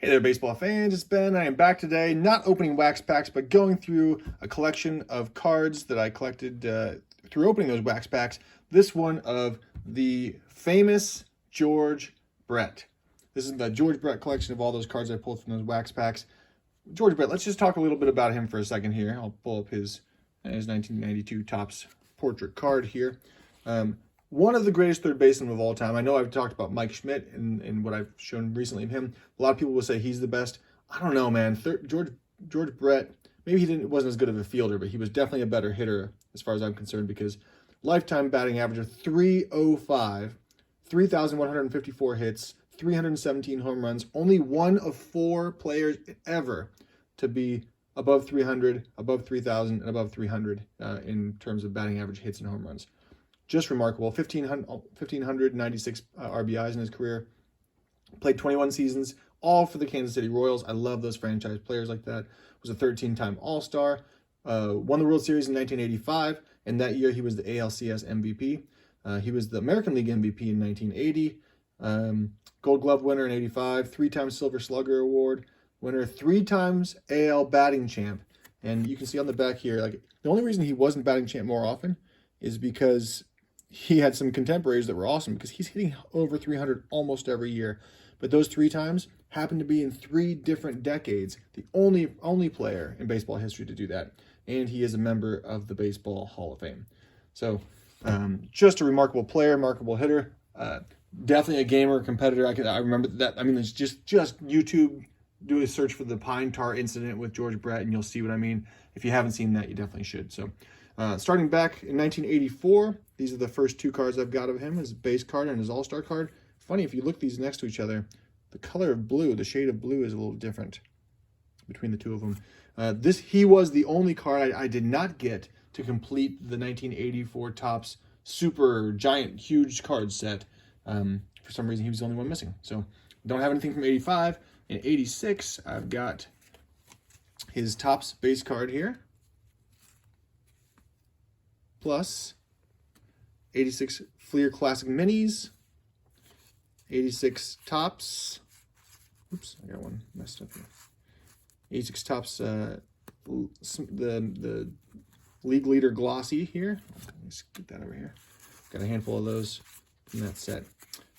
Hey there, baseball fans. It's Ben. I am back today, not opening wax packs, but going through a collection of cards that I collected through opening those wax packs. This one of the famous George Brett. This is the George Brett collection of all those cards I pulled from those wax packs. George Brett, let's just talk a little bit about him for a second here. I'll pull up his 1992 Topps portrait card here. One of the greatest third basemen of all time. I know I've talked about Mike Schmidt and what I've shown recently of him. A lot of people will say he's the best. I don't know, man. George Brett, maybe he wasn't as good of a fielder, but he was definitely a better hitter as far as I'm concerned, because lifetime batting average of 305, 3,154 hits, 317 home runs. Only one of four players ever to be above 300, above 3,000, and above 300 in terms of batting average hits and home runs. Just remarkable. 1,596 RBIs in his career. Played 21 seasons, all for the Kansas City Royals. I love those franchise players like that. Was a 13-time All-Star. Won the World Series in 1985, and that year he was the ALCS MVP. He was the American League MVP in 1980. Gold Glove winner in 85. 3-time Silver Slugger Award winner. 3 times AL batting champ. And you can see on the back here, like, the only reason he wasn't batting champ more often is because he had some contemporaries that were awesome, because he's hitting over 300 almost every year. But those 3 times happened to be in 3 different decades. The only player in baseball history to do that. And he is a member of the Baseball Hall of Fame. So just a remarkable player, remarkable hitter. Definitely a gamer, competitor. I remember that. I mean, it's just YouTube. Do a search for the Pine Tar incident with George Brett, and you'll see what I mean. If you haven't seen that, you definitely should. So starting back in 1984, these are the first 2 cards I've got of him, his base card and his all-star card. Funny, if you look these next to each other, the color of blue, the shade of blue is a little different between the 2 of them. He was the only card I did not get to complete the 1984 Topps super giant huge card set. For some reason, he was the only one missing. So don't have anything from 85. In 86, I've got his Topps base card here, plus 86 Flier Classic Minis, 86 Topps, oops, I got one messed up here, 86 Topps, the League Leader Glossy here. Let's get that over here. Got a handful of those from that set.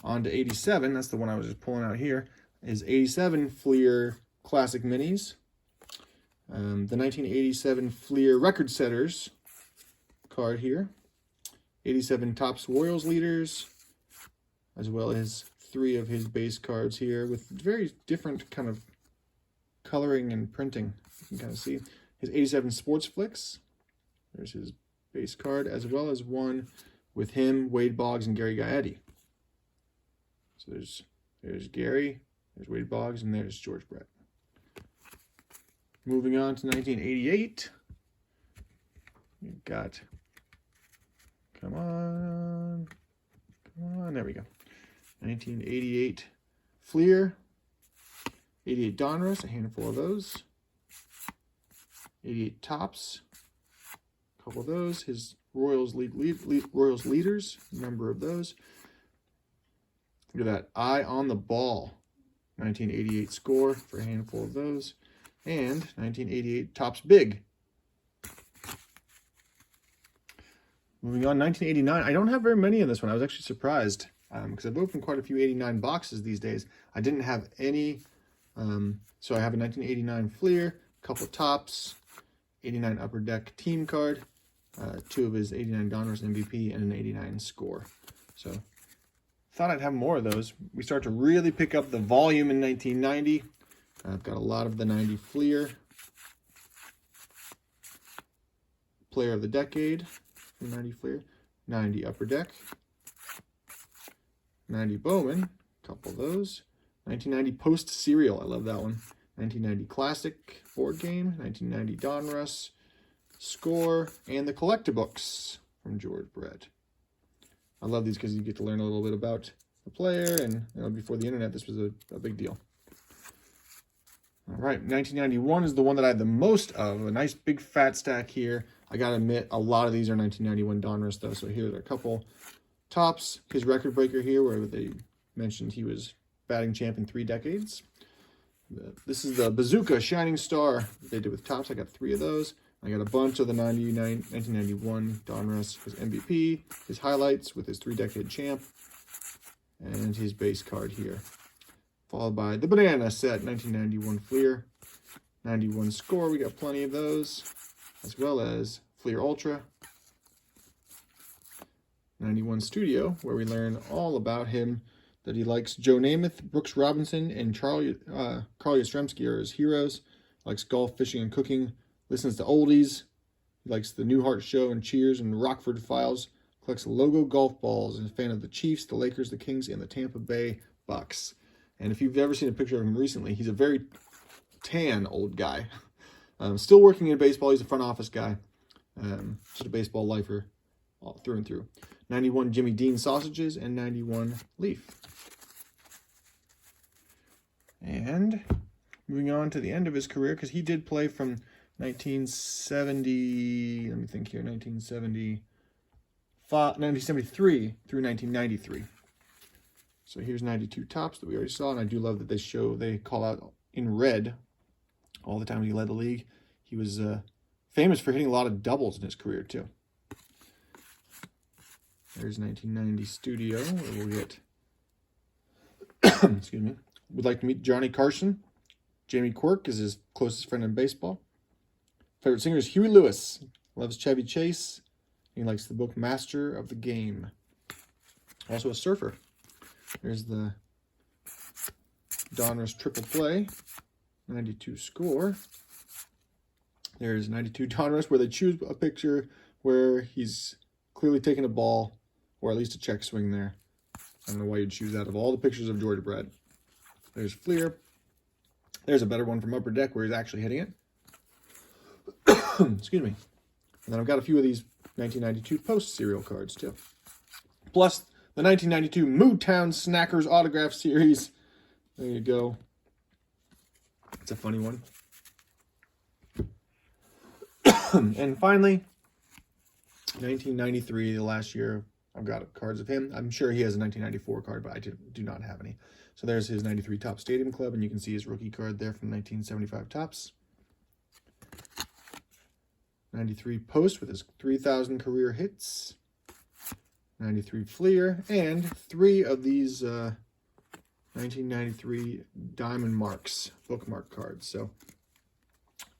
On to 87, that's the one I was just pulling out here, is 87 Flier Classic Minis, the 1987 Flier Record Setters card here, 87 Topps Royals Leaders, as well as 3 of his base cards here with very different kind of coloring and printing. You can kind of see his 87 Sports Flicks. There's his base card, as well as one with him, Wade Boggs, and Gary Gaetti. So there's Gary, there's Wade Boggs, and there's George Brett. Moving on to 1988, we've got, come on, there we go. 1988 Flier, 88 Donruss, a handful of those. 88 Topps, a couple of those. His Royals Leaders, a number of those. Look at that, Eye on the Ball, 1988 Score for a handful of those. And 1988 Topps Big. Moving on, 1989. I don't have very many in this one. I was actually surprised because I've opened quite a few 89 boxes these days. I didn't have any. So I have a 1989 Flier, a couple Topps, 89 Upper Deck team card, 2 of his 89 Donruss MVP, and an 89 Score. So thought I'd have more of those. We start to really pick up the volume in 1990. I've got a lot of the 90 Flier, Player of the Decade, 90 Flier, 90 Upper Deck, 90 Bowman, a couple of those, 1990 Post Serial, I love that one, 1990 Classic Board Game, 1990 Donruss, Score, and the Collector Books from George Brett. I love these because you get to learn a little bit about the player, and before the internet, this was a big deal. All right, 1991 is the one that I had the most of. A nice big fat stack here. I gotta admit, a lot of these are 1991 Donruss though. So here's a couple Topps. His record breaker here, where they mentioned he was batting champ in 3 decades. This is the Bazooka Shining Star they did with Topps. I got 3 of those. I got a bunch of the 1991 Donruss, his MVP, his highlights with his 3-decade champ, and his base card here. Followed by the Banana Set, 1991 Flier, 91 Score. We got plenty of those, as well as Flier Ultra, 91 Studio, where we learn all about him, that he likes Joe Namath, Brooks Robinson, and Carl Yastrzemski are his heroes. Likes golf, fishing, and cooking. Listens to oldies. He likes the Newhart Show and Cheers and Rockford Files. Collects logo golf balls and is a fan of the Chiefs, the Lakers, the Kings, and the Tampa Bay Bucks. And if you've ever seen a picture of him recently, he's a very tan old guy. Still working in baseball. He's a front office guy. Just a baseball lifer all through and through. 91 Jimmy Dean Sausages and 91 Leaf. And moving on to the end of his career, because he did play from 1970, let me think here, 1973 through 1993. So here's 92 Topps that we already saw, and I do love that they call out in red all the time when he led the league. He was famous for hitting a lot of doubles in his career, too. There's 1990 Studio, where we'll get, excuse me, would like to meet Johnny Carson. Jamie Quirk is his closest friend in baseball. Favorite singer is Huey Lewis. Loves Chevy Chase. He likes the book Master of the Game. Also a surfer. There's the Donruss Triple Play, 92 Score. There's 92 Donruss, where they choose a picture where he's clearly taking a ball, or at least a check swing there. I don't know why you'd choose that of all the pictures of George Brett. There's Flier. There's a better one from Upper Deck where he's actually hitting it. Excuse me. And then I've got a few of these 1992 Post serial cards, too. Plus the 1992 Mootown Snackers Autograph Series. There you go. It's a funny one. And finally, 1993, the last year I've got cards of him. I'm sure he has a 1994 card, but I do not have any. So there's his 93 Topps Stadium Club, and you can see his rookie card there from 1975 Topps. 93 Post with his 3,000 career hits. 93 Flier, and 3 of these 1993 Diamond Marks bookmark cards. So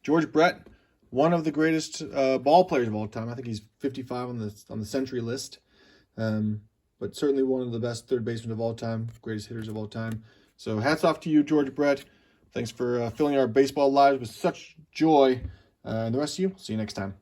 George Brett, one of the greatest ball players of all time. I think he's 55 on the century list. But certainly one of the best third basemen of all time, greatest hitters of all time. So hats off to you, George Brett. Thanks for filling our baseball lives with such joy. And the rest of you, see you next time.